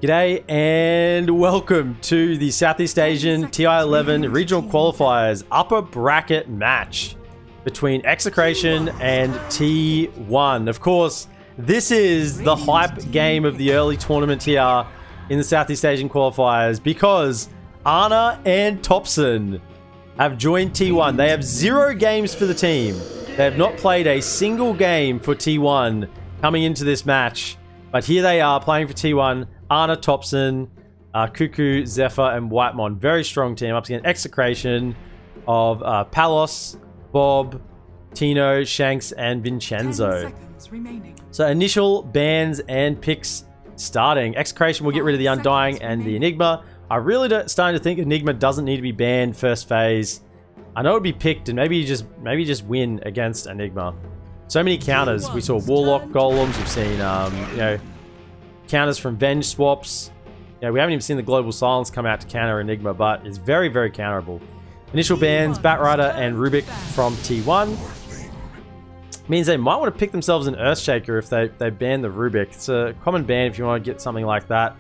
G'day and welcome to the Southeast Asian TI11 Regional Qualifiers upper bracket match between Execration and T1. Of course, this is the hype game of the early tournament here in the Southeast Asian Qualifiers because Ana and Topson have joined T1. They have 0 games for the team. They have not played a single game for T1 coming into this match. But here they are playing for T1. Ana, Topson, Cuckoo, Zephyr, and Whitemon. Very strong team up against Execration of Palos, Bob, Tino, Shanks, and Vincenzo. So initial bans and picks starting. Execration will get rid of the Undying and the Enigma. I really starting to think Enigma doesn't need to be banned first phase. I know it would be picked and maybe just win against Enigma. So many counters. We saw Warlock Golems. We've seen counters from Venge swaps. We haven't even seen the Global Silence come out to counter Enigma, but it's very, very counterable. Initial bans, Batrider and Rubik from T1. Means they might want to pick themselves an Earthshaker if they ban the Rubik. It's a common ban if you want to get something like that.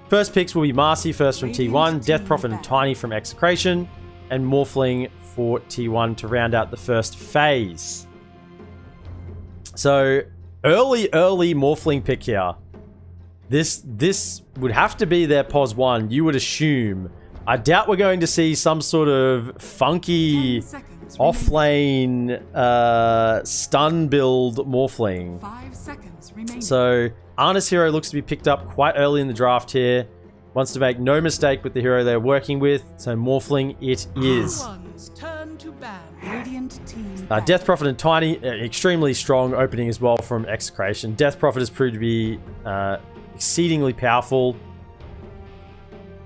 First picks will be Marcy first from T1, Death Prophet and Tiny from Execration, and Morphling for T1 to round out the first phase. So, early Morphling pick here. This would have to be their POS 1, you would assume. I doubt we're going to see some sort of funky offlane stun build Morphling. 5 seconds remaining. So, Ana's hero looks to be picked up quite early in the draft here. Wants to make no mistake with the hero they're working with, so Morphling it is. Death Prophet and Tiny, extremely strong opening as well from Execration. Death Prophet has proved to be exceedingly powerful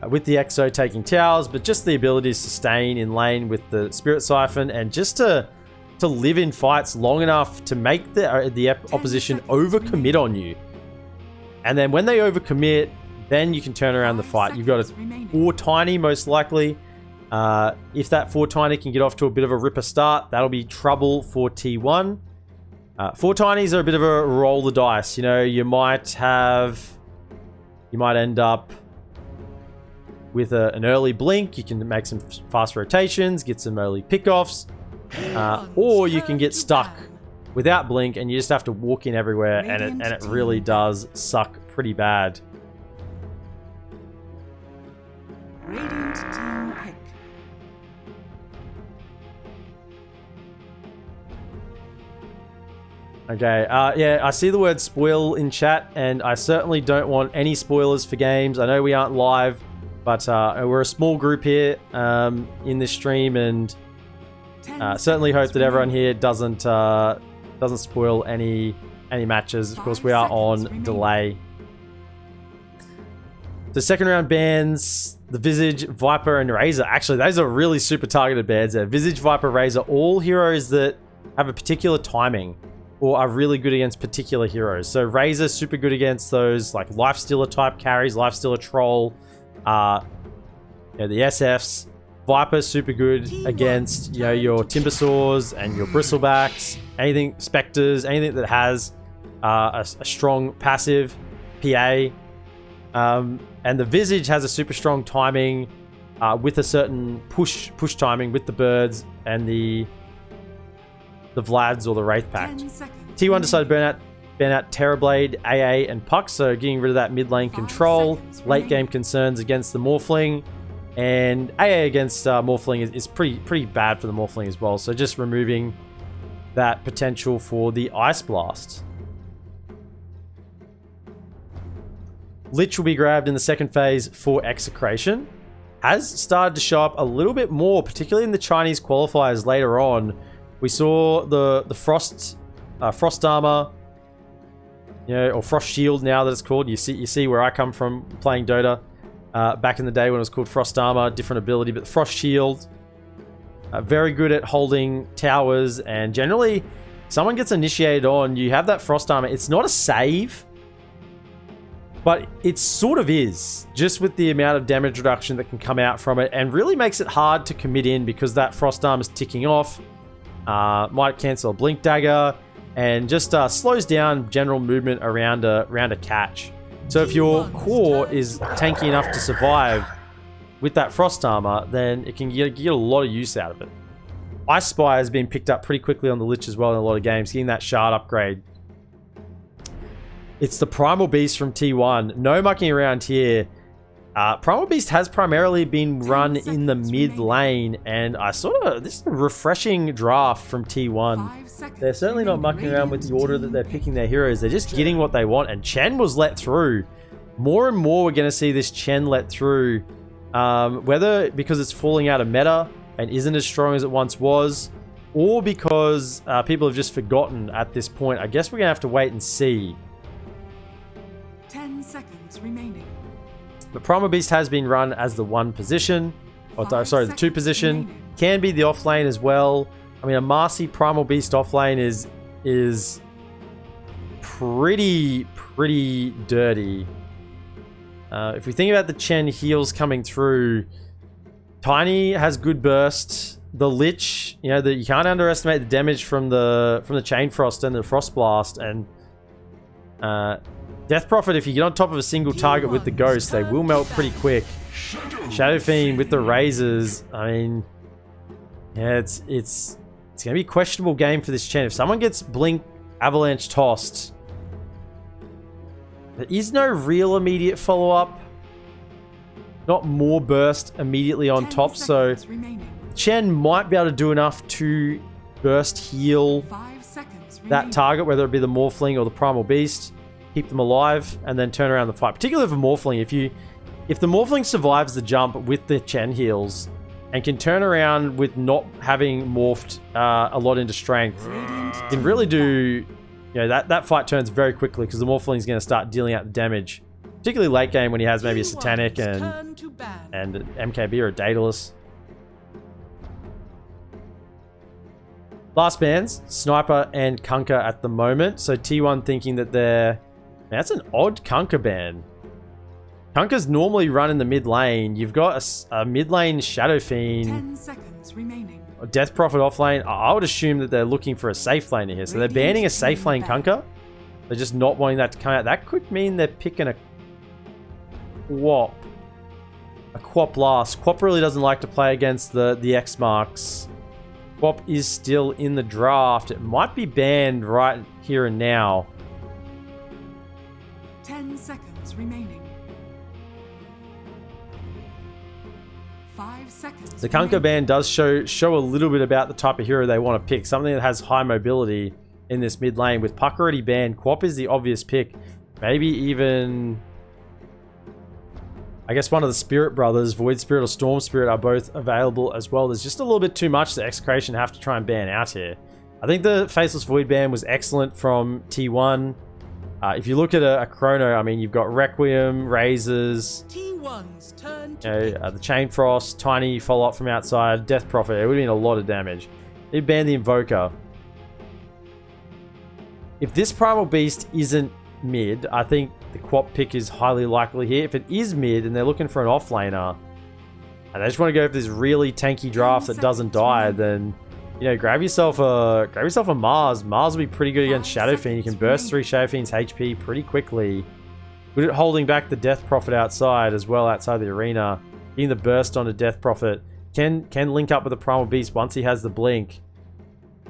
with the Exo taking towers, but just the ability to sustain in lane with the Spirit Siphon and just to live in fights long enough to make the opposition overcommit on you. And then when they overcommit, then you can turn around the fight. You've got a 4 Tiny most likely. If that 4 Tiny can get off to a bit of a ripper start, that'll be trouble for T1. 4 Tinies are a bit of a roll the dice. You might end up with an early blink. You can make some fast rotations, get some early pickoffs, or you can get stuck without blink and you just have to walk in everywhere, and it really does suck pretty bad. Radiant team pick. Okay, yeah, I see the word spoil in chat, and I certainly don't want any spoilers for games. I know we aren't live, but we're a small group here in this stream, and certainly hope that everyone here doesn't spoil any matches. Of course, we are on delay. The second round bans, the Visage, Viper, and Razor. Actually, those are really super targeted bans there. Visage, Viper, Razor, all heroes that have a particular timing or are really good against particular heroes. So Razor, super good against those like Lifestealer type carries, Lifestealer Troll, the SFs. Viper, super good against your Timbersaws and your Bristlebacks, anything, Spectres, anything that has a strong passive PA. And the Visage has a super strong timing with a certain push timing with the birds and the Vlads or the Wraith Pact. T1 decided to ban out Terrorblade, AA, and Puck, so getting rid of that mid lane control, late game concerns against the Morphling, and AA against Morphling is pretty bad for the Morphling as well, so just removing that potential for the Ice Blast. Lich will be grabbed in the second phase for Execration. Has started to show up a little bit more, particularly in the Chinese qualifiers later on. We saw the Frost Armor, or Frost Shield now that it's called. You see where I come from playing Dota. Back in the day when it was called Frost Armor, different ability, but the Frost Shield, very good at holding towers, and generally, someone gets initiated on, you have that Frost Armor. It's not a save, but it sort of is, just with the amount of damage reduction that can come out from it, and really makes it hard to commit in because that Frost Armor is ticking off. Might cancel a Blink Dagger, and just slows down general movement around a catch. So if your core is tanky enough to survive with that frost armor, then it can get a lot of use out of it. Ice Spire has been picked up pretty quickly on the Lich as well in a lot of games, getting that shard upgrade. It's the Primal Beast from T1. No mucking around here. Primal Beast has primarily been run in the mid lane, and this is a refreshing draft from T1. They're certainly not mucking around with the order that they're picking their heroes. They're just getting what they want, and Chen was let through. More and more we're going to see this Chen let through, whether because it's falling out of meta and isn't as strong as it once was, or because people have just forgotten at this point. I guess we're going to have to wait and see. 10 seconds remaining. The Primal Beast has been run as the 1 position. The 2 position. Can be the off lane as well. I mean, a Marcy Primal Beast off lane is pretty dirty. If we think about the Chen heals coming through, Tiny has good burst. The Lich, you can't underestimate the damage from the Chain Frost and the Frost Blast, and Death Prophet, if you get on top of a single target with the Ghost, they will melt pretty quick. Shadow Fiend with the razors, I mean, yeah, it's going to be a questionable game for this Chen. If someone gets Blink Avalanche tossed, there is no real immediate follow-up. Not more burst immediately on top, so Chen might be able to do enough to burst heal that target, whether it be the Morphling or the Primal Beast. Keep them alive, and then turn around the fight. Particularly for Morphling, if the Morphling survives the jump with the Chen heals and can turn around with not having morphed a lot into strength, can really do, that fight turns very quickly because the Morphling is going to start dealing out the damage. Particularly late game when he has maybe a Satanic and an MKB or a Daedalus. Last bands, Sniper and Kunkka at the moment. So T1 thinking that they're... That's an odd Kunkka ban. Kunkka's normally run in the mid lane. You've got a mid lane Shadow Fiend. 10 seconds remaining. Death Prophet off lane. I would assume that they're looking for a safe lane here. So they're banning a safe lane Kunkka. They're just not wanting that to come out. That could mean they're picking a Quap. A Quap last. Quap really doesn't like to play against the X marks. Quap is still in the draft. It might be banned right here and now. 10 seconds remaining. 5 seconds. The Kunkka ban does show a little bit about the type of hero they want to pick. Something that has high mobility in this mid lane. With Puck already banned, Quap is the obvious pick. Maybe even... I guess one of the Spirit Brothers, Void Spirit or Storm Spirit, are both available as well. There's just a little bit too much that Execration have to try and ban out here. I think the Faceless Void ban was excellent from T1. If you look at a Chrono, I mean, you've got Requiem, Razors, T1's turn to the Chain Frost, Tiny follow-up from outside, Death Prophet. It would have been a lot of damage. He'd ban the Invoker. If this Primal Beast isn't mid, I think the Quap pick is highly likely here. If it is mid and they're looking for an offlaner, and they just want to go for this really tanky draft that doesn't die, then... grab yourself a Mars. Mars will be pretty good against Shadow Fiend. You can burst through Shadow Fiend's HP pretty quickly. Good at holding back the Death Prophet outside as well, outside the arena. Getting the burst onto Death Prophet. Can link up with the Primal Beast once he has the blink.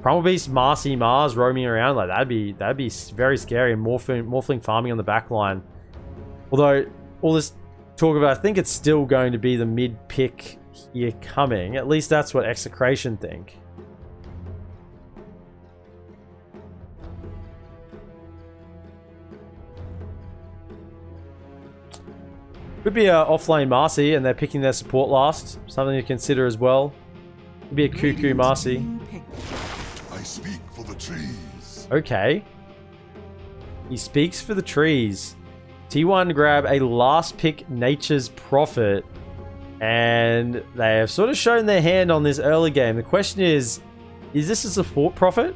Primal Beast, Marcy, Mars roaming around, like that'd be very scary. And Morphling farming on the back line. Although all this talk about, I think it's still going to be the mid pick here coming. At least that's what Execration think. Could be a offlane Marcy, and they're picking their support last. Something to consider as well. Could be a Cuckoo Marcy. I speak for the trees. Okay. He speaks for the trees. T1 grab a last pick Nature's Prophet, and they have sort of shown their hand on this early game. The question is this a support Prophet?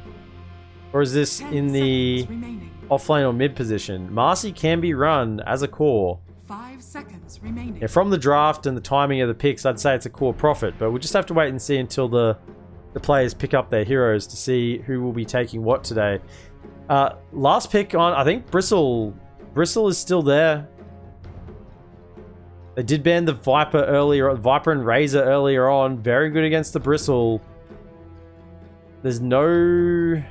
Or is this in the offlane or mid position? Marcy can be run as a core. 5 seconds remaining. Yeah, from the draft and the timing of the picks, I'd say it's a core Prophet, but we'll just have to wait and see until the players pick up their heroes to see who will be taking what today. Last pick on, I think Bristle is still there. They did ban the Viper earlier, Viper and Razor earlier on. Very good against the Bristle. There's no...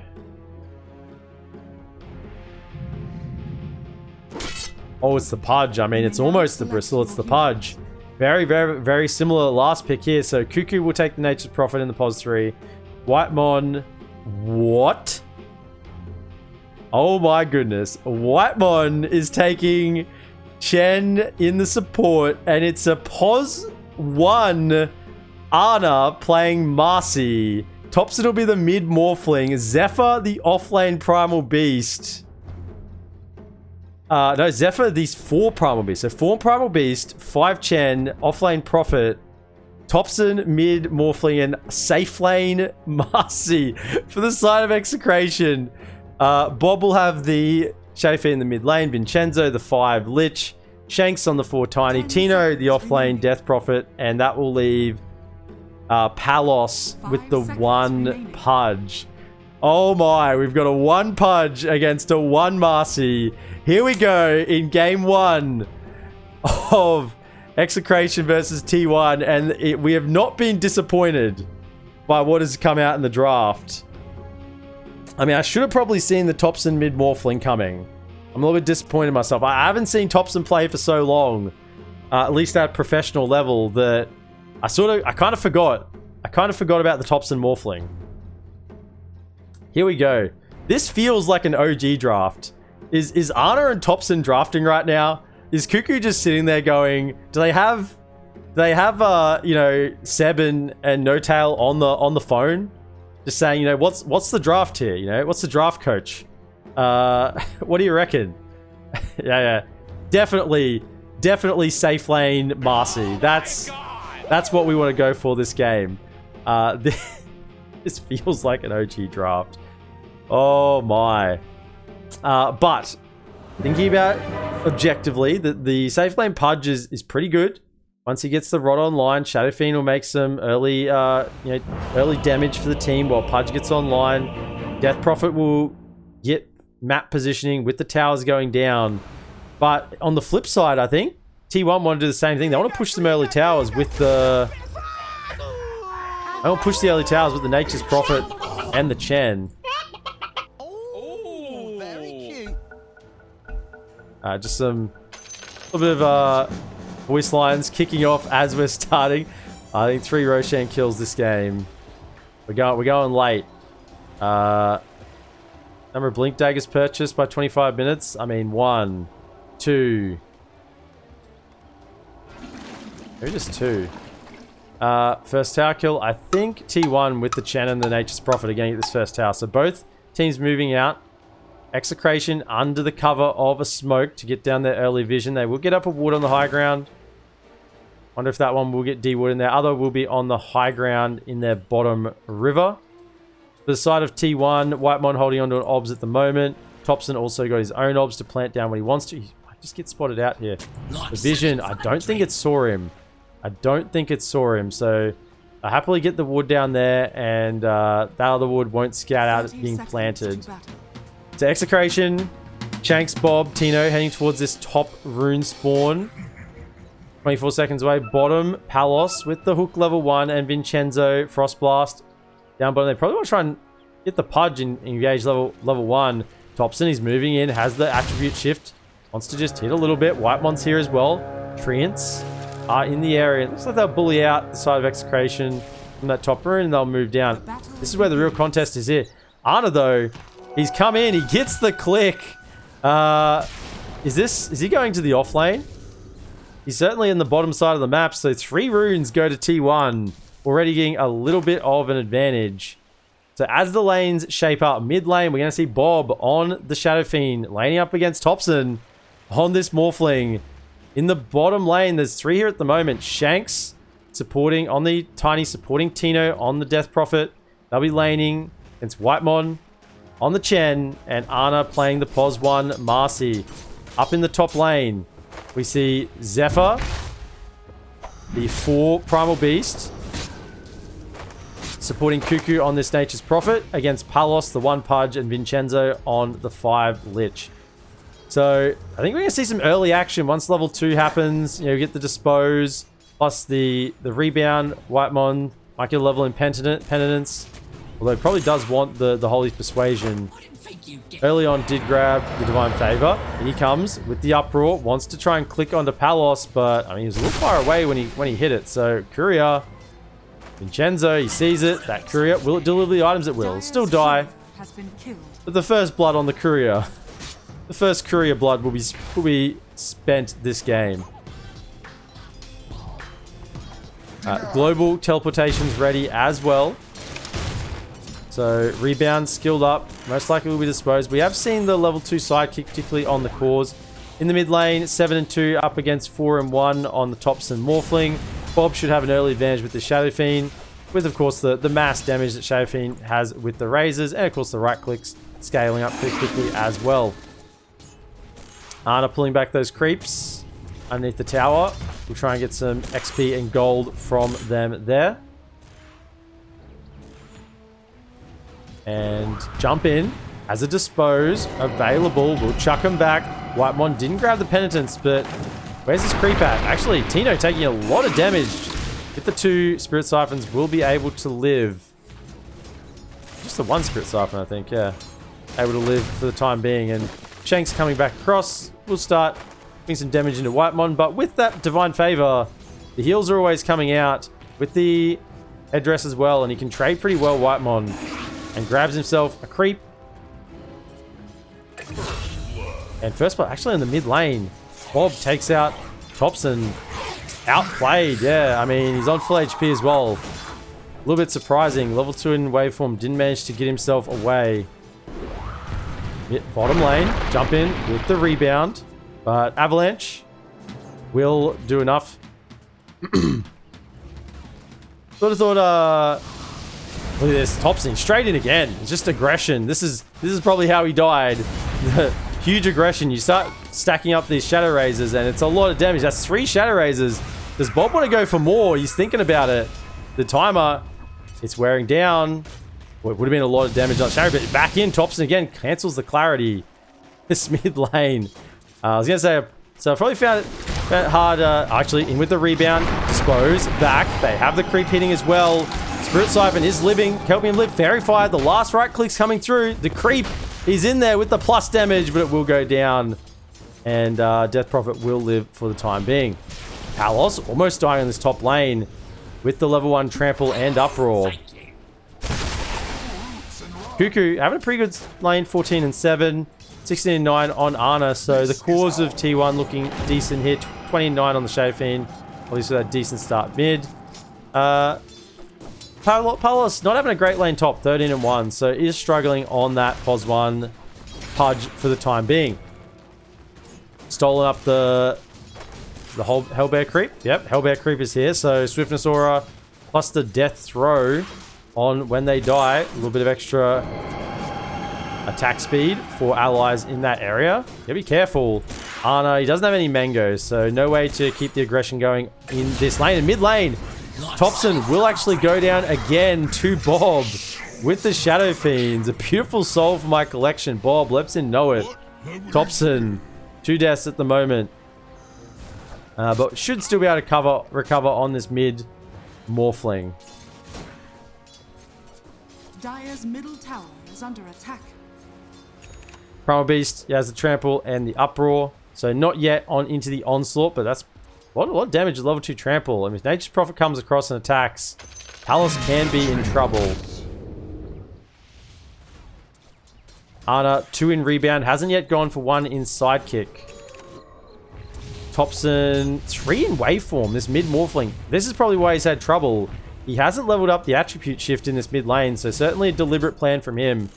Oh, it's the Pudge. I mean, it's almost the Bristle. It's the Pudge. Very, very, very similar last pick here. So Cuckoo will take the Nature's Prophet in the pos 3. Whitemon. What? Oh my goodness. Whitemon is taking Chen in the support, and it's a pos 1 Ana playing Marcy. Topson will be the mid Morphling. Zephyr, the offlane Primal Beast. No, Zephyr, these 4 Primal Beasts. So 4 Primal Beast, 5 Chen, offlane Prophet, Topson, mid Morphling, and safe lane Marcy for the side of Execration. Bob will have the Shadow Fiend in the mid lane, Vincenzo, the 5 Lich, Shanks on the 4 Tiny, Tino, the offlane Death Prophet, and that will leave Palos with the 1 Pudge. Oh my, we've got a 1 Pudge against a 1 Marcy. Here we go in game 1 of Execration versus T1, and we have not been disappointed by what has come out in the draft. I mean, I should have probably seen the Topson mid Morphling coming. I'm a little bit disappointed in myself. I haven't seen Topson play for so long, at least at professional level, that I kind of forgot. I kind of forgot about the Topson Morphling. Here we go. This feels like an OG draft. Is Ana and Topson drafting right now? Is Cuckoo just sitting there going, do they have you know, Seb and No Tail on the phone? Just saying, you know, what's the draft here? You know, what's the draft coach? What do you reckon? yeah. Definitely safe lane Marcy. That's what we want to go for this game. This feels like an OG draft. Oh my. But thinking about objectively, the safe lane Pudge is pretty good. Once he gets the Rod online, Shadow Fiend will make some early early damage for the team while Pudge gets online. Death Prophet will get map positioning with the towers going down. But on the flip side, I think T1 want to do the same thing. They want to push some early towers with the... I want to push the early towers with the Nature's Prophet and the Chen. Oh, very cute. Just some... a little bit of voice lines kicking off as we're starting. I think 3 Roshan kills this game. We're going late. Number of Blink Daggers purchased by 25 minutes. I mean, 1, 2. Maybe just 2. First tower kill. I think T1 with the Chen and the Nature's Prophet are going to get this first tower. So both teams moving out. Execration under the cover of a smoke to get down their early vision. They will get up a wood on the high ground. Wonder if that one will get D-wood in there. Other will be on the high ground in their bottom river. For the side of T1, Whitemon holding onto an obs at the moment. Topson also got his own obs to plant down when he wants to. He might just get spotted out here. The vision, I don't think it saw him. So I happily get the wood down there, and that other wood won't scout out it being planted. So Execration, Shanks, Bob, Tino heading towards this top rune spawn. 24 seconds away. Bottom, Palos with the hook level 1 and Vincenzo, Frostblast. Down bottom, they probably want to try and get the Pudge and engage level 1. Topson, he's moving in, has the attribute shift. Wants to just hit a little bit. Whitemon's here as well. Treants are in the area. Looks like they'll bully out the side of Execration from that top rune and they'll move down. This is where the real contest is here. Ana, though, he's come in. He gets the click. Is he going to the off lane? He's certainly in the bottom side of the map. So 3 runes go to T1. Already getting a little bit of an advantage. So as the lanes shape up, mid lane, we're going to see Bob on the Shadow Fiend, laning up against Topson on this Morphling. In the bottom lane, there's 3 here at the moment. Shanks supporting on the Tiny, supporting Tino on the Death Prophet. They'll be laning against Whitemon on the Chen, and Ana playing the pos 1 Marcy. Up in the top lane, we see Zephyr, the 4 Primal Beast, supporting Cuckoo on this Nature's Prophet against Palos, the 1 Pudge, and Vincenzo on the 5 Lich. So I think we're going to see some early action once level 2 happens. You know, we get the dispose plus the rebound. Whitemon might get a level in penitence. Although it probably does want the Holy Persuasion. Early on did grab the Divine Favor. And he comes with the Uproar. Wants to try and click onto Palos, but I mean, he was a little far away when he hit it. So Courier, Vincenzo, he sees it. That Courier, will it deliver the items? It will. Still die. Has been killed. But the first blood on the Courier. The first Courier blood will be spent this game. Global teleportation's ready as well. So rebound skilled up, most likely will be disposed. We have seen the level 2 sidekick, particularly on the cores. In the mid lane, 7 and 2 up against 4 and 1 on the Topson Morphling. Bob should have an early advantage with the Shadow Fiend, with of course the mass damage that Shadow Fiend has with the razors, and of course the right clicks scaling up pretty quickly as well. Ana pulling back those creeps underneath the tower. We'll try and get some XP and gold from them there. And jump in as a dispose available. We'll chuck him back. Whitemon didn't grab the penitence, but where's this creep at? Actually, Tino taking a lot of damage. With the 2 Spirit Siphons, will be able to live. Just the 1 Spirit Siphon, I think, yeah. Able to live for the time being. And Shank's coming back across. We'll start putting some damage into Whitemon, but with that Divine Favor, the heals are always coming out with the headdress as well, and he can trade pretty well, Whitemon, and grabs himself a creep. And first blood, actually in the mid lane, Bob takes out Topson. Outplayed, yeah. I mean, he's on full HP as well. A little bit surprising. Level 2 in waveform didn't manage to get himself away. Hit bottom lane, jump in with the rebound, but Avalanche will do enough. Sort of thought, look at this, Topson straight in again. It's just aggression. This is probably how he died. Huge aggression. You start stacking up these Shadow Razors, and it's a lot of damage. That's 3 Shadow Razors. Does Bob want to go for more? He's thinking about it. The timer, it's wearing down. Well, it would have been a lot of damage on Shadow, but back in, Topson again, cancels the clarity. This mid lane. I was going to say, so I probably found it hard, actually, in with the rebound, dispose, back. They have the creep hitting as well. Spirit Siphon is living, helping him live. Fairy Fire, the last right click's coming through. The creep is in there with the plus damage, but it will go down. And Death Prophet will live for the time being. Palos almost dying on this top lane with the level 1 trample and uproar. Cuckoo having a pretty good lane, 14 and 7, 16 and 9 on Ana. So the cores of T1 looking decent here, 20 and 9 on the Shadow Fiend. Obviously that decent start mid. Palos not having a great lane top, 13 and 1, so is struggling on that POS 1 Pudge for the time being. Stolen up the whole Hellbear creep. Yep, Hellbear creep is here. So Swiftness Aura plus the Death Throw on when they die. A little bit of extra attack speed for allies in that area. Yeah, be careful. Ana, he doesn't have any mangoes, so no way to keep the aggression going in this lane. And mid lane, Topson will actually go down again to Bob with the Shadow Fiends. A beautiful soul for my collection. Bob lets him know it. Topson, 2 deaths at the moment. But should still be able to recover on this mid Morphling. Dire's middle tower is under attack. Primal Beast, he has the trample and the uproar. So not yet on into the onslaught, but that's a lot of damage at level 2 trample. I mean, if Nature's Prophet comes across and attacks, Palos can be in trouble. Ana, 2 in rebound, hasn't yet gone for 1 in sidekick. Topson, 3 in waveform, this mid Morphling. This is probably why he's had trouble. He hasn't leveled up the attribute shift in this mid lane, so certainly a deliberate plan from him.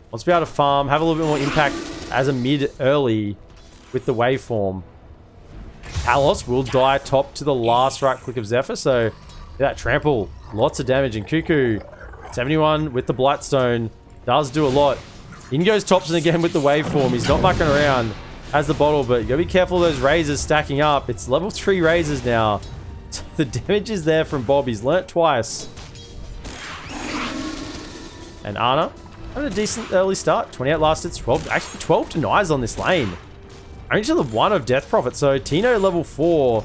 Wants to be able to farm, have a little bit more impact as a mid early with the waveform. Palos will die top to the last right click of Zephyr, so that trample, lots of damage. And Cuckoo, 71 with the Blightstone, does do a lot. In goes Topson again with the waveform. He's not mucking around. Has the bottle, but you gotta be careful of those razors stacking up. It's level 3 razors now. So the damage is there from Bob. He's learnt twice. And Ana having a decent early start. 28 lasted, 12, actually 12 denies on this lane. Only to the 1 of Death Prophet. So Tino level 4,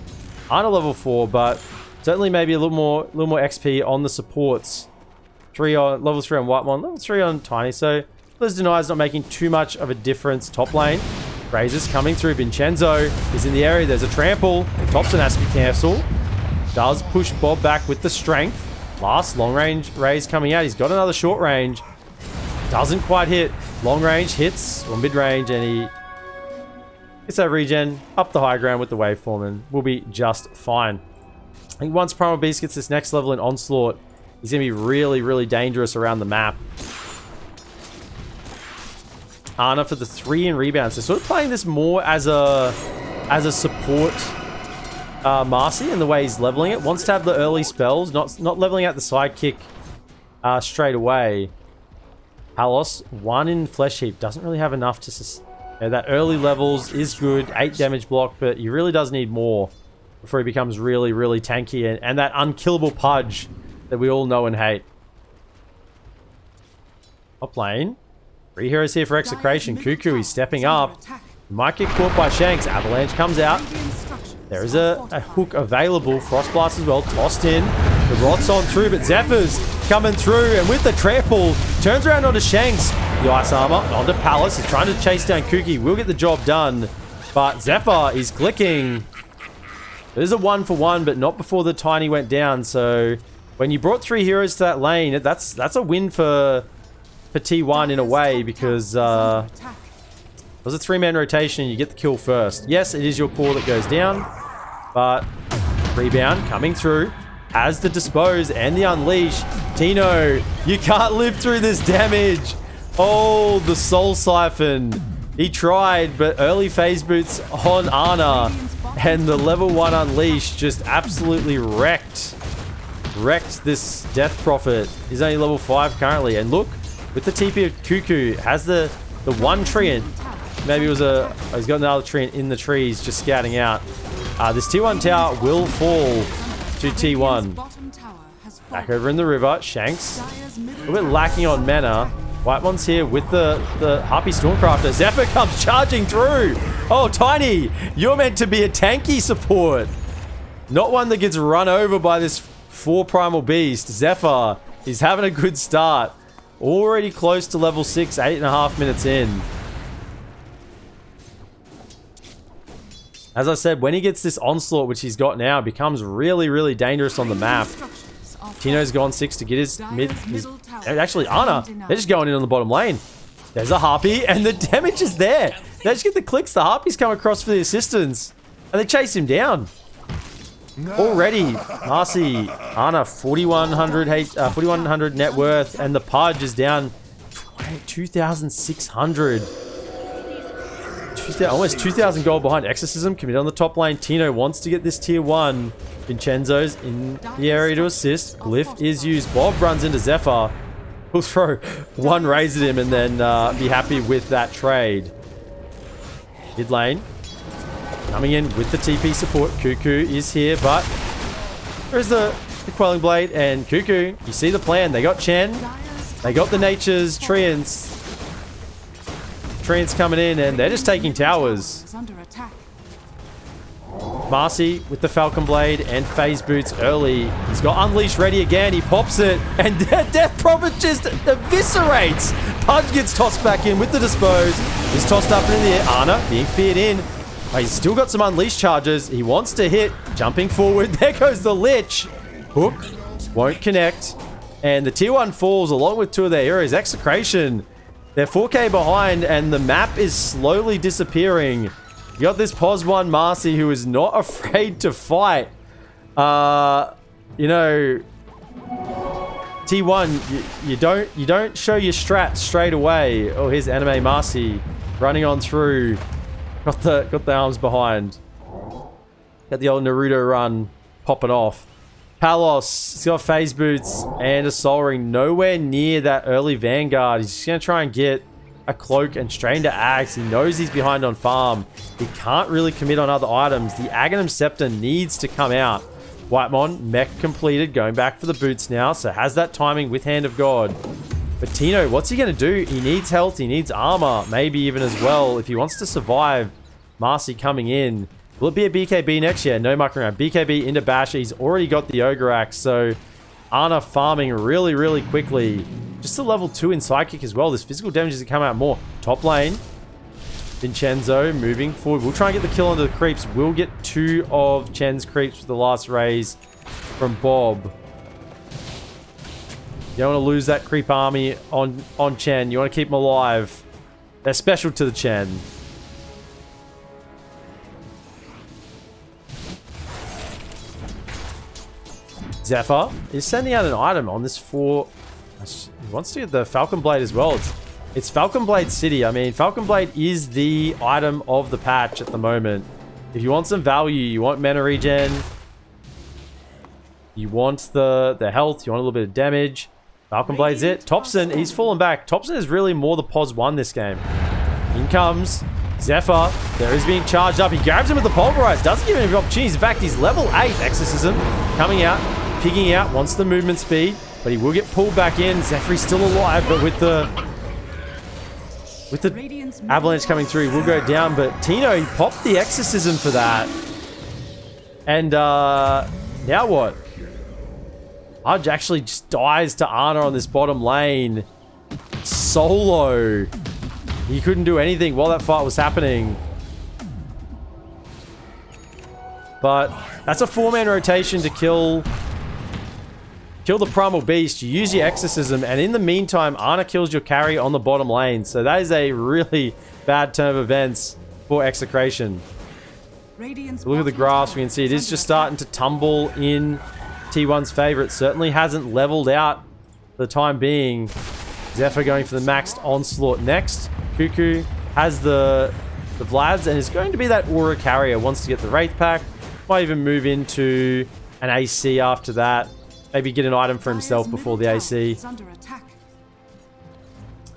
Ana level 4, but certainly maybe a little more XP on the supports. Level 3 on Whitemon, level 3 on Tiny. So Blizz Denies not making too much of a difference. Top lane, Razor's coming through. Vincenzo is in the area. There's a trample. Topson has to be careful. Does push Bob back with the strength. Last long range raise coming out. He's got another short range. Doesn't quite hit. Long range hits, or mid range, and he gets that regen up the high ground with the waveform, and we'll be just fine. I think once Primal Beast gets this next level in Onslaught, he's going to be really, really dangerous around the map. Ana for the 3 in rebounds. So sort of playing this more as a support Marcy in the way he's leveling it. Wants to have the early spells, not leveling out the sidekick straight away. Palos, 1 in Flesh Heap. Doesn't really have enough to... that early levels is good. 8 damage block, but he really does need more before he becomes really, really tanky. And that unkillable Pudge that we all know and hate. Top lane. 3 heroes here for Execration. Cuckoo is stepping up. Might get caught by Shanks. Avalanche comes out. There is a hook available. Frostblast as well. Tossed in. The Rot's on through, but Zephyr's coming through. And with the trample, turns around onto Shanks. The Ice Armor onto Palace. He's trying to chase down Kuki. Will get the job done. But Zephyr is clicking. There's a 1-for-1, but not before the Tiny went down. So when you brought 3 heroes to that lane, that's a win for T1 in a way, because it was a 3-man rotation. You get the kill first. Yes, it is your core that goes down, but rebound coming through. Has the dispose and the unleash. Tino, you can't live through this damage. Oh, the soul siphon. He tried, but early phase boots on Ana, and the level 1 unleash just absolutely wrecked this Death Prophet. He's only level 5 currently, and look, with the TP of Cuckoo, has the 1 treant. Maybe it was he's got another treant in the trees just scouting out. This T1 tower will fall to T1. Back over in the river. Shanks a little bit lacking on mana. Whitemon's here with the Harpy Stormcrafter. Zephyr comes charging through. Oh, Tiny, you're meant to be a tanky support, not one that gets run over by this 4 Primal Beast. Zephyr is having a good start. Already close to level 6, 8.5 minutes in. As I said, when he gets this onslaught, which he's got now, becomes really, really dangerous on the map. Tino's gone 6 to get his mid... actually, Ana, they're just going in on the bottom lane. There's a Harpy, and the damage is there. They just get the clicks. The Harpies come across for the assistance, and they chase him down. Already, Marcy, Ana, 4,100 net worth, and the Pudge is down 2,600. Almost 2,000 gold behind. Exorcism committed on the top lane. Tino wants to get this tier 1. Vincenzo's in the area to assist. Glyph is used. Bob runs into Zephyr. He'll throw 1 raise at him and then be happy with that trade. Mid lane. Coming in with the TP support. Cuckoo is here, but there's the Quelling Blade and Cuckoo. You see the plan. They got Chen. They got the Nature's Treants. Treants coming in, and they're just taking towers. Marcy with the Falcon Blade and Phase Boots early. He's got Unleash ready again. He pops it, and Death Prophet just eviscerates. Pudge gets tossed back in with the Dispose. He's tossed up in the air. Ana being feared in. He's still got some Unleash charges. He wants to hit. Jumping forward. There goes the Lich. Hook. Won't connect. And the tier 1 falls along with 2 of their heroes. Execration. They're 4k behind, and the map is slowly disappearing. You got this POS 1 Marcy who is not afraid to fight. You know, T1, you don't show your strat straight away. Oh, here's Anime Marcy running on through. Got the arms behind. Got the old Naruto run popping off. Palos, he's got Phase Boots and a Soul Ring. Nowhere near that early Vanguard. He's just going to try and get a Cloak and Strain to Axe. He knows he's behind on farm. He can't really commit on other items. The Aghanim Scepter needs to come out. Whitemon, mech completed. Going back for the boots now. So has that timing with Hand of God. But Tino, what's he going to do? He needs health. He needs armor. Maybe even as well if he wants to survive Marcy coming in. Will it be a BKB next year? No mucking around. BKB into Basher. He's already got the Ogre Axe, so Ana farming really, really quickly. Just a level 2 in Psychic as well. This physical damage is coming out more. Top lane. Vincenzo moving forward. We'll try and get the kill onto the creeps. We'll get 2 of Chen's creeps with the last raise from Bob. You don't want to lose that creep army on Chen. You want to keep them alive. They're special to the Chen. Zephyr is sending out an item on this for... He wants to get the Falcon Blade as well. It's Falcon Blade City. I mean, Falcon Blade is the item of the patch at the moment. If you want some value, you want mana regen, you want the health, you want a little bit of damage, Falcon Blade's it. Topson, he's fallen back. Topson is really more the POS 1 this game. In comes Zephyr. There is being charged up. He grabs him with the Pulverize. Doesn't give him any opportunities. In fact, he's level 8. Exorcism coming out, pigging out, wants the movement speed, but he will get pulled back in. Zephyr's still alive, but with the avalanche coming through, he will go down. But Tino, he popped the Exorcism for that. And now what? Hudge actually just dies to Ana on this bottom lane. Solo. He couldn't do anything while that fight was happening. But that's a 4-man rotation to kill the Primal Beast. You use your Exorcism, and in the meantime, Ana kills your carry on the bottom lane. So that is a really bad turn of events for Execration. Look at the graphs. We can see it is just starting to tumble in T1's favor. It certainly hasn't leveled out for the time being. Zephyr going for the maxed onslaught next. Cuckoo has the Vlads and is going to be that aura carrier. Wants to get the Wraith Pack. Might even move into an AC after that. Maybe get an item for himself before the AC.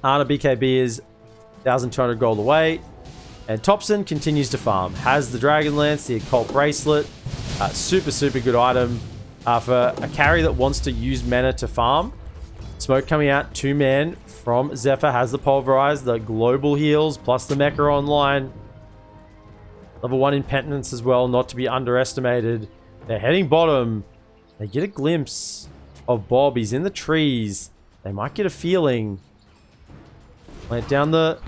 Ana BKB is 1,200 gold away. And Topson continues to farm. Has the Dragon Lance, the Occult Bracelet. Super, super good item for a carry that wants to use mana to farm. Smoke coming out, 2-man from Zephyr. Has the Pulverize, the global heals, plus the Mecha online. Level 1 in Penitence as well, not to be underestimated. They're heading bottom. They get a glimpse of Bob. He's in the trees. They might get a feeling. Plant down the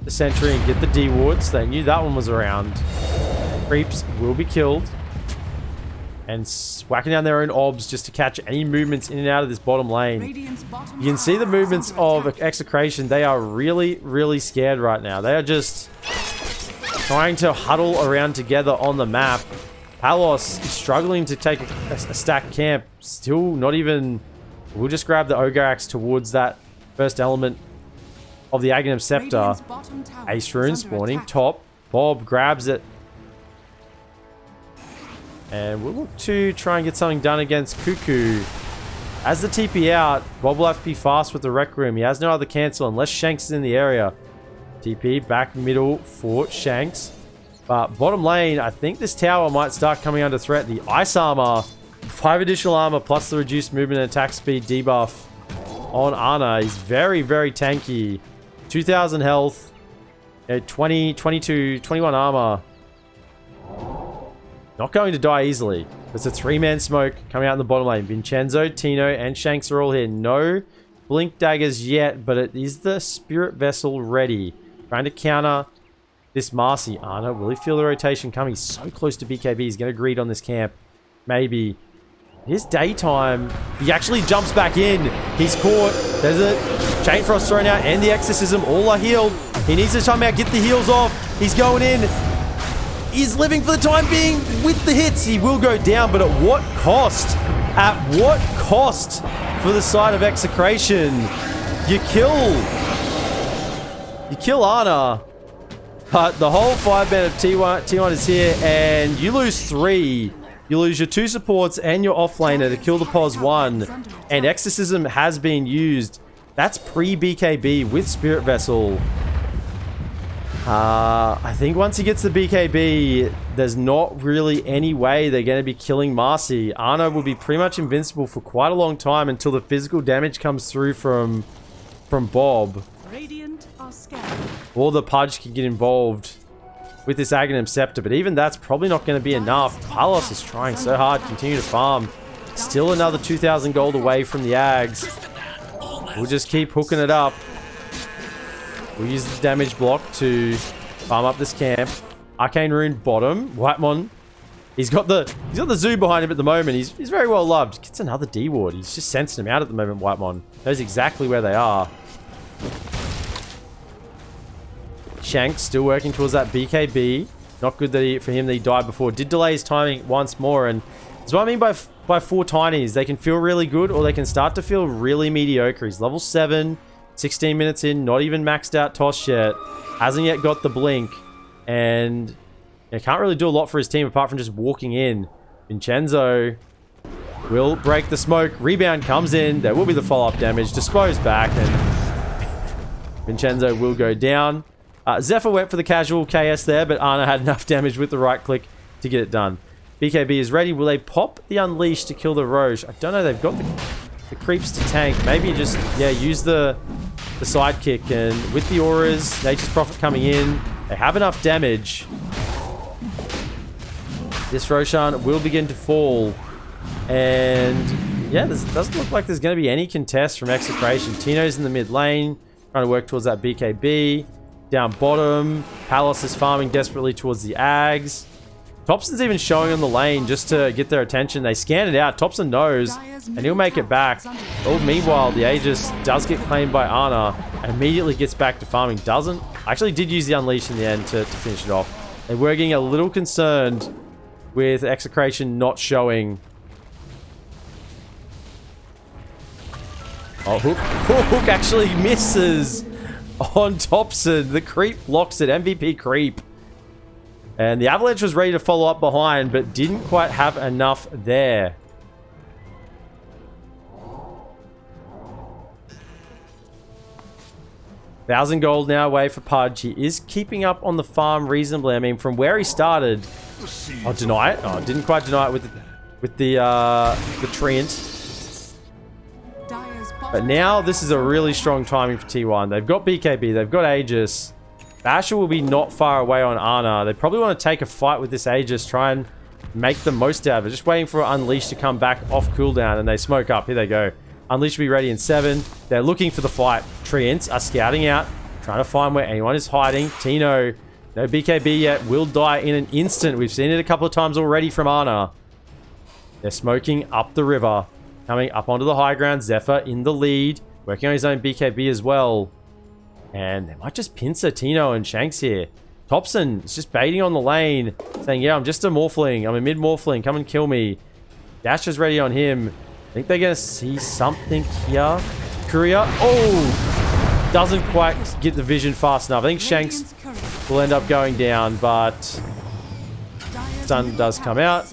sentry and get the D-wards. They knew that one was around. Creeps will be killed. And whacking down their own obs just to catch any movements in and out of this bottom lane. You can see the movements of Execration. They are really, really scared right now. They are just trying to huddle around together on the map. Palos is struggling to take a stacked camp. Still not even... We'll just grab the Ogre Axe towards that first element of the Aghanim Scepter. Ace Rune spawning top. Bob grabs it. And we'll look to try and get something done against Cuckoo. As the TP out, Bob will have to be fast with the Rec Room. He has no other cancel unless Shanks is in the area. TP back middle for Shanks. But bottom lane, I think this tower might start coming under threat. The Ice Armor, 5 additional armor plus the reduced movement and attack speed debuff on Ana. He's very, very tanky. 2,000 health, 20, 22, 21 armor. Not going to die easily. There's a 3-man smoke coming out in the bottom lane. Vincenzo, Tino, and Shanks are all here. No blink daggers yet, but it is the Spirit Vessel ready. Trying to counter this Marcy. Ana, will he feel the rotation coming? He's so close to BKB. He's going to greed on this camp. Maybe. Here's daytime. He actually jumps back in. He's caught. There's a Chain Frost thrown out and the Exorcism. All are healed. He needs to time out, get the heals off. He's going in. He's living for the time being with the hits. He will go down, but at what cost? At what cost for the side of Execration? You kill Ana, but the whole 5-man of T1 is here, and you lose 3. You lose your 2 supports and your offlaner to kill the POS 1, and Exorcism has been used. That's pre-BKB with Spirit Vessel. I think once he gets the BKB, there's not really any way they're going to be killing Marcy. Ana will be pretty much invincible for quite a long time until the physical damage comes through from Bob. Or the Pudge can get involved with this Aghanim Scepter, but even that's probably not going to be enough. Palos is trying so hard, continue to farm. Still another 2,000 gold away from the Ags. We'll just keep hooking it up. We'll use the damage block to farm up this camp. Arcane Rune bottom. Whitemon. He's got the zoo behind him at the moment. He's very well loved. Gets another D ward. He's just sensing him out at the moment, Whitemon. Knows exactly where they are. Shanks still working towards that BKB. Not good that for him that he died before. Did delay his timing once more, and that's what I mean by 4 tinies. They can feel really good or they can start to feel really mediocre. He's level 7, 16 minutes in, not even maxed out toss yet. Hasn't yet got the blink, and can't really do a lot for his team apart from just walking in. Vincenzo will break the smoke. Rebound comes in. There will be the follow-up damage. Dispose back, and Vincenzo will go down. Zephyr went for the casual KS there, but Ana had enough damage with the right click to get it done. BKB is ready. Will they pop the Unleash to kill the Roche? I don't know. They've got the creeps to tank. Maybe just, use the sidekick. And with the auras, Nature's Prophet coming in, they have enough damage. This Roshan will begin to fall. And this doesn't look like there's going to be any contest from Execration. Tino's in the mid lane, trying to work towards that BKB. Down bottom, Palos is farming desperately towards the Ags. Topson's even showing on the lane just to get their attention. They scan it out. Topson knows, and he'll make it back. Oh, meanwhile, the Aegis does get claimed by Ana and immediately gets back to farming. Doesn't. Actually did use the Unleash in the end to finish it off. They were getting a little concerned with Execration not showing. Oh, Hook. Oh, Hook actually misses on Topson. The creep blocks it. MVP creep. And the Avalanche was ready to follow up behind, but didn't quite have enough there. $1,000 gold now away for Pudge. He is keeping up on the farm reasonably. I mean, from where he started... Oh, deny it? Oh, didn't quite deny it with the Treant. But now this is a really strong timing for T1. They've got BKB, they've got Aegis. Basher will be not far away on Ana. They probably want to take a fight with this Aegis, try and make the most out of it. Just waiting for Unleash to come back off cooldown, and they smoke up. Here they go. Unleash will be ready in 7. They're looking for the fight. Treants are scouting out, trying to find where anyone is hiding. Tino, no BKB yet, will die in an instant. We've seen it a couple of times already from Ana. They're smoking up the river. Coming up onto the high ground. Zephyr in the lead. Working on his own BKB as well. And they might just pincer Tino and Shanks here. Topson is just baiting on the lane. Saying, I'm just a Morphling. I'm a mid-Morphling. Come and kill me. Dash is ready on him. I think they're going to see something here. Courier. Oh! Doesn't quite get the vision fast enough. I think Shanks will end up going down, but... Stun does come out.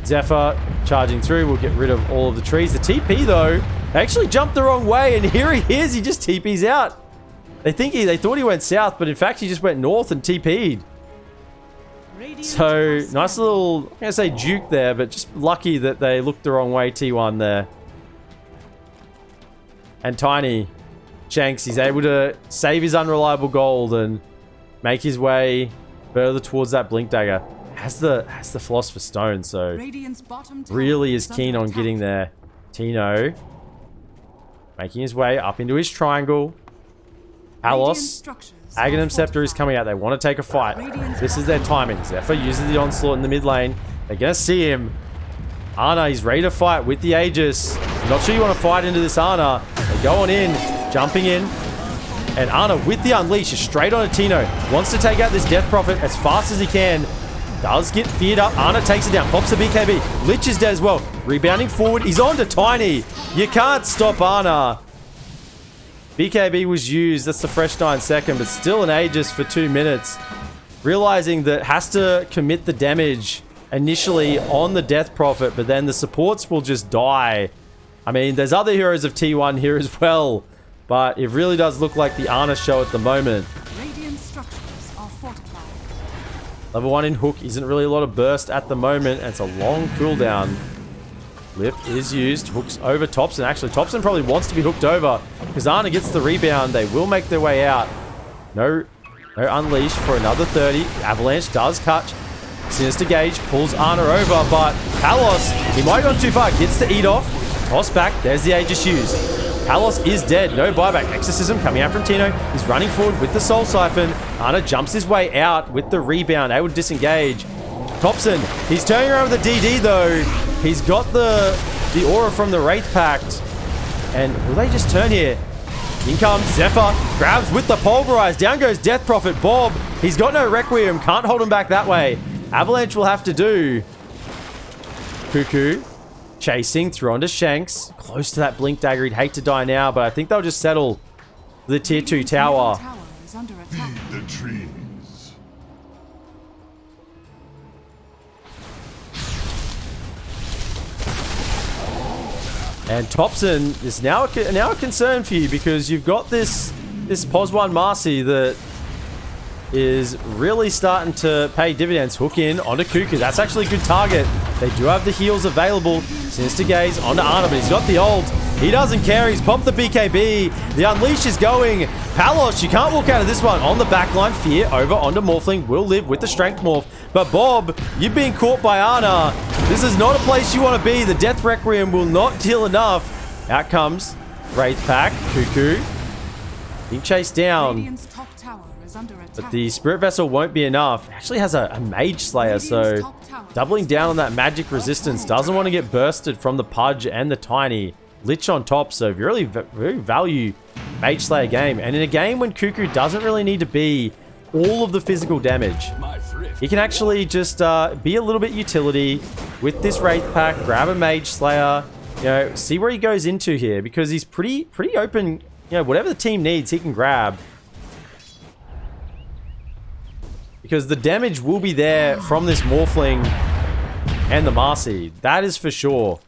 Zephyr charging through. We'll get rid of all of the trees. The TP, though, they actually jumped the wrong way, and here he is. He just TP's out. They thought he went south, but in fact, he just went north and TP'd. So, nice little, I'm going to say juke there, but just lucky that they looked the wrong way, T1 there. And Tiny, Shanks, he's able to save his unreliable gold and make his way further towards that Blink Dagger. Has the Philosopher's Stone, so really is keen on getting there. Tino making his way up into his triangle. Palos, Aghanim Scepter is coming out. They want to take a fight. This is their timing. Zephyr uses the onslaught in the mid lane. They're going to see him. Ana, he's ready to fight with the Aegis. Not sure you want to fight into this Ana. They go on in, jumping in. And Ana with the Unleash is straight on a Tino. Wants to take out this Death Prophet as fast as he can. Does get feared up. Ana takes it down. Pops the BKB. Lich is dead as well. Rebounding forward. He's on to Tiny. You can't stop Ana. BKB was used. That's the fresh 9 second, but still an Aegis for 2 minutes. Realizing that has to commit the damage initially on the Death Prophet, but then the supports will just die. I mean, there's other heroes of T1 here as well, but it really does look like the Ana show at the moment. Level 1 in Hook isn't really a lot of burst at the moment, and it's a long cooldown. Lift is used. Hook's over Topson. Actually, Topson probably wants to be hooked over because Ana gets the rebound. They will make their way out. No No Unleash for another 30. Avalanche does catch. Sinister Gauge pulls Ana over, but Kalos, he might have gone too far. Gets the eat off. Toss back. There's the Aegis Shoes. Kalos is dead. No buyback. Exorcism coming out from Tino. He's running forward with the Soul Siphon. Ana jumps his way out with the rebound. Able to disengage. Topson, he's turning around with the DD though. He's got the aura from the Wraith Pact. And will they just turn here? In comes Zephyr. Grabs with the Pulverize. Down goes Death Prophet. Bob, he's got no Requiem. Can't hold him back that way. Avalanche will have to do. Cuckoo chasing through onto Shanks. Close to that Blink Dagger. He'd hate to die now, but I think they'll just settle the tier 2 tower. Tower is under attack. Feed the trees. And Topson is now a concern for you because you've got this POS 1 Marcy that is really starting to pay dividends. Hook in onto Cuckoo. That's actually a good target. They do have the heals available. Sinister Gaze onto Ana, but he's got the ult. He doesn't care. He's popped the BKB. The Unleash is going. Palos, you can't walk out of this one. On the backline, Fear over onto Morphling. Will live with the Strength Morph. But Bob, you've been caught by Ana. This is not a place you want to be. The Death Requiem will not deal enough. Out comes Wraith Pack. Cuckoo being chased down. Radiant's top tower is under attack. But the Spirit Vessel won't be enough. Actually has a Mage Slayer, so doubling down on that magic resistance. Doesn't want to get bursted from the Pudge and the Tiny. Lich on top, so really value Mage Slayer game. And in a game when Cuckoo doesn't really need to be all of the physical damage, he can actually just be a little bit utility with this Wraith Pack, grab a Mage Slayer, you know, see where he goes into here, because he's pretty open. You know, whatever the team needs, he can grab. Because the damage will be there from this Morphling and the Marcy. That is for sure.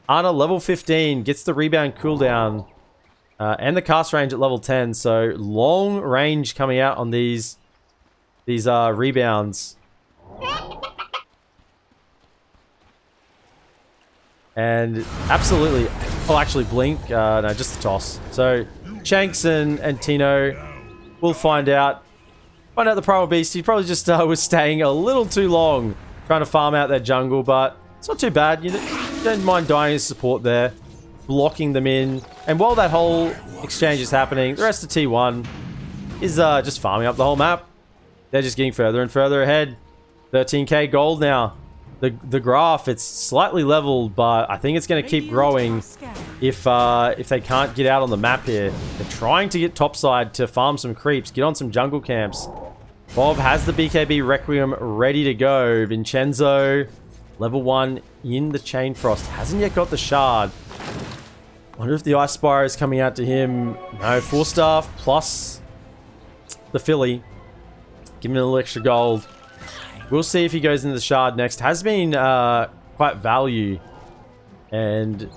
Ana, level 15, gets the rebound cooldown and the cast range at level 10. So long range coming out on these rebounds. And absolutely, oh, actually Blink, no, just the toss. So Shanks and Tino will find out the Primal Beast. He probably just was staying a little too long trying to farm out their jungle, but it's not too bad. You don't mind dying as support there, blocking them in. And while that whole exchange is happening, the rest of T1 is just farming up the whole map. They're just getting further and further ahead. 13k gold now. The graph, it's slightly leveled, but I think it's going to keep growing if they can't get out on the map here. They're trying to get topside to farm some creeps, get on some jungle camps. Bob has the BKB Requiem ready to go. Vincenzo, level 1 in the Chain Frost. Hasn't yet got the shard. Wonder if the Ice Spire is coming out to him. No, 4 staff plus the Philly. Give him a little extra gold. We'll see if he goes into the shard next. Has been quite value. And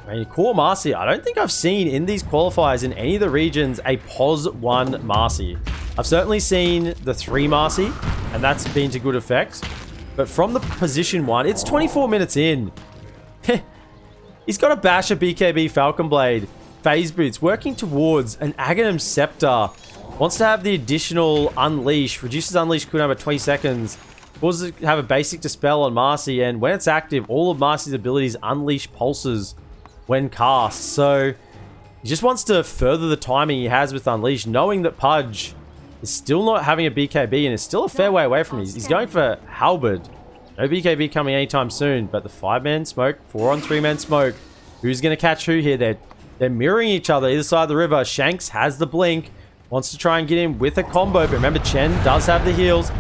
I mean, Core Marcy, I don't think I've seen in these qualifiers in any of the regions a POS 1 Marcy. I've certainly seen the 3 Marcy, and that's been to good effect. But from the position 1, it's 24 minutes in. He's got a Basher BKB Falcon Blade, Phase Boots, working towards an Aghanim Scepter. Wants to have the additional Unleash, reduces Unleash cooldown by 20 seconds. Causes it to have a basic Dispel on Marcy, and when it's active, all of Marcy's abilities unleash pulses when cast. So he just wants to further the timing he has with Unleash, knowing that Pudge is still not having a BKB and is still a fair way away from him. He's going for Halberd. No BKB coming anytime soon, but the 5-man smoke, 4 on 3-man smoke. Who's going to catch who here? They're mirroring each other either side of the river. Shanks has the blink, wants to try and get him with a combo, but remember Chen does have the heals.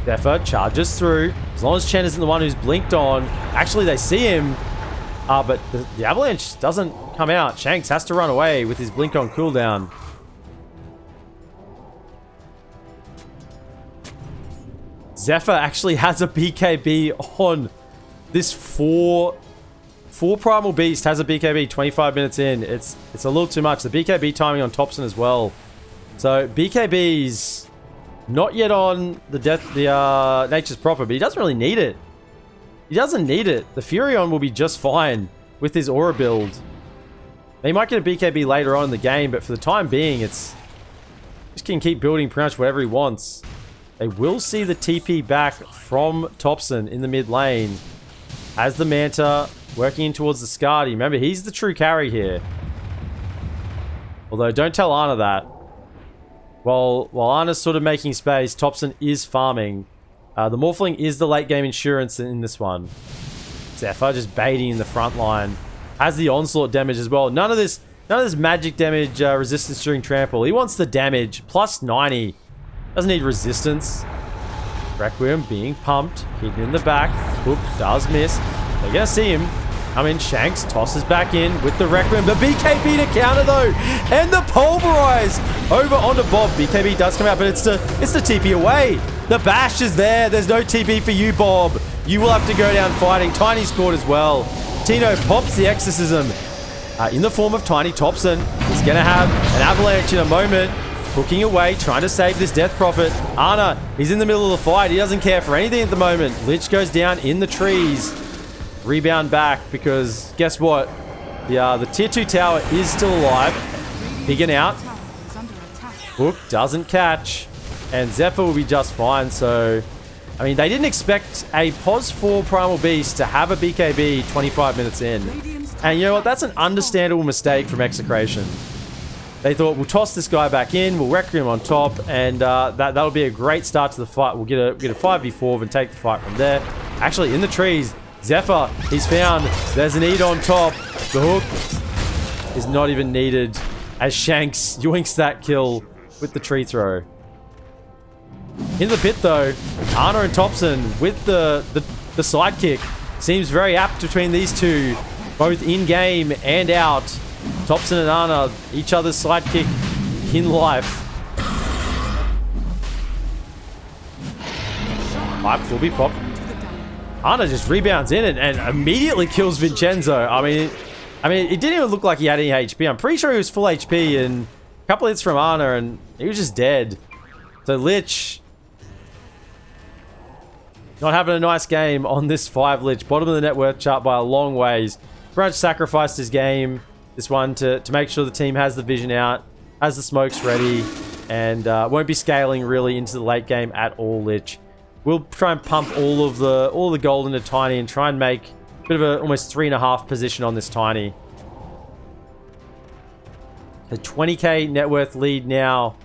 Zephyr charges through. As long as Chen isn't the one who's blinked on. Actually, they see him. But the Avalanche doesn't come out. Shanks has to run away with his blink on cooldown. Zephyr actually has a BKB on this 4 Primal Beast has a BKB 25 minutes in. It's a little too much. The BKB timing on Topson as well. So BKB's not yet on the Nature's Proper, but he doesn't really need it. He doesn't need it. The Furion will be just fine with his Aura build. They might get a BKB later on in the game, but for the time being, it's Just can keep building pretty much whatever he wants. They will see the TP back from Topson in the mid lane. As the Manta working in towards the Skadi. Remember, he's the true carry here. Although, don't tell Ana that. While Ana's sort of making space, Topson is farming. The Morphling is the late game insurance in this one. Zephyr just baiting in the front line. Has the onslaught damage as well. None of this magic damage resistance during trample. He wants the damage. Plus 90. Doesn't need resistance. Requiem being pumped. Hidden in the back. Hook does miss. They're going to see him. I mean, Shanks tosses back in with the Requiem. The BKB to counter though. And the Pulverize over onto Bob. BKB does come out, but it's the TP away. The bash is there. There's no TP for you, Bob. You will have to go down fighting. Tiny scored as well. Tino pops the Exorcism in the form of Tiny. Topson is going to have an avalanche in a moment. Hooking away, trying to save this Death Prophet. Ana, he's in the middle of the fight. He doesn't care for anything at the moment. Lich goes down in the trees. Rebound back because guess what? The tier 2 tower is still alive. Pigging out. Hook doesn't catch. And Zephyr will be just fine. So, I mean, they didn't expect a POS 4 Primal Beast to have a BKB 25 minutes in. And you know what? That's an understandable mistake from Execration. They thought, we'll toss this guy back in, we'll Requiem on top, and that'll be a great start to the fight. We'll get a 5v4 and take the fight from there. Actually, in the trees, Zephyr, he's found. There's an Eat on top. The hook is not even needed as Shanks yoinks that kill with the tree throw. Into the pit though, Ana and Topson with the sidekick. Seems very apt between these two, both in-game and out. Topson and Ana, each other's sidekick in life. Pipe will be popped. Ana just rebounds in and immediately kills Vincenzo. I mean, it didn't even look like he had any HP. I'm pretty sure he was full HP, and a couple hits from Ana, and he was just dead. So Lich, not having a nice game on this 5 Lich. Bottom of the net worth chart by a long ways. Pretty much sacrificed his game, this one, to make sure the team has the vision out, has the smokes ready, and won't be scaling really into the late game at all, Lich. We'll try and pump all the gold into Tiny and try and make a bit of a almost 3.5 position on this Tiny. The 20k net worth lead now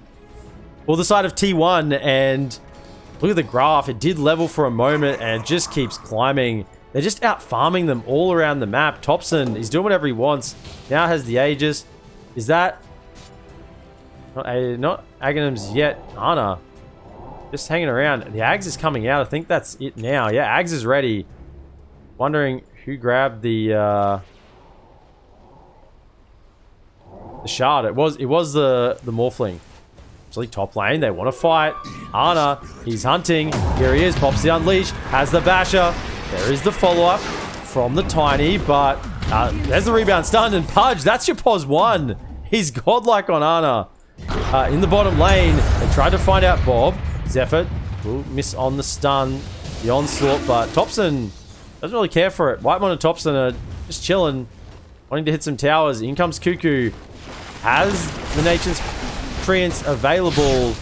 for the side of T1, and look at the graph. It did level for a moment and it just keeps climbing. They're just out farming them all around the map. Topson, he's doing whatever he wants. Now has the Aegis. Is that not Aghanim's yet? Ana just hanging around. The Ags is coming out. I think that's it now. Yeah, Ags is ready. Wondering who grabbed the shard. It was the Morphling. Actually, top lane, they want to fight. Ana, he's hunting. Here he is, pops the Unleash, has the Basher. There is the follow-up from the Tiny, but there's the rebound stunned, and Pudge, that's your POS 1. He's godlike on Ana. In the bottom lane, they tried to find out Bob. Zephyr will miss on the stun, the onslaught, but Topson doesn't really care for it. Whitemon and Topson are just chilling, wanting to hit some towers. In comes Cuckoo. Has the Nature's Treants available.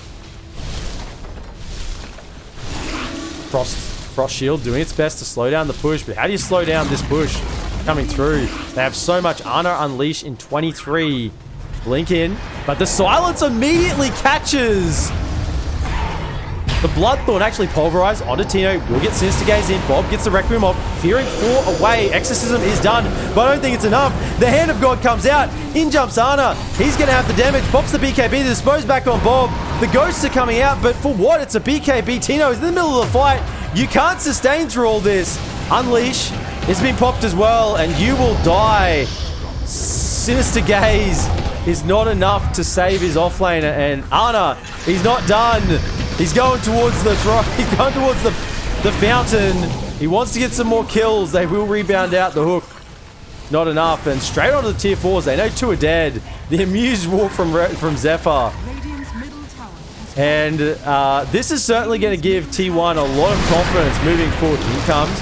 Frost Shield doing its best to slow down the push, but how do you slow down this push coming through? They have so much. Ana Unleash in 23. Blink in, but the silence immediately catches. The Bloodthorn actually pulverized onto Tino. Will get Sinister Gaze in. Bob gets the Requiem off. Fearing 4 away. Exorcism is done, but I don't think it's enough. The Hand of God comes out. In jumps Ana. He's going to have the damage. Pops the BKB. The dispose back on Bob. The ghosts are coming out, but for what? It's a BKB. Tino is in the middle of the fight. You can't sustain through all this. Unleash has been popped as well, and you will die. Sinister Gaze is not enough to save his offlaner, and Ana, he's not done. He's going towards the fountain. He wants to get some more kills. They will rebound out the hook. Not enough, and straight onto the tier 4s. They know 2 are dead. The Amused Walk from Zephyr. And this is certainly going to give T1 a lot of confidence moving forward. Here comes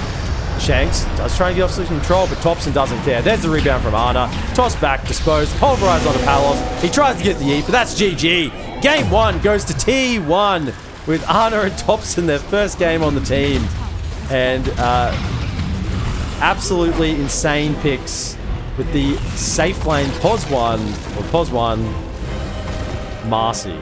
Shanks does try and get off some control, but Topson doesn't care. There's the rebound from Ana. Toss back, disposed, pulverized onto Palos. He tries to get the E, but that's GG. Game 1 goes to T1 with Ana and Topson, their first game on the team. And absolutely insane picks with the safe lane Pos 1, Marcy.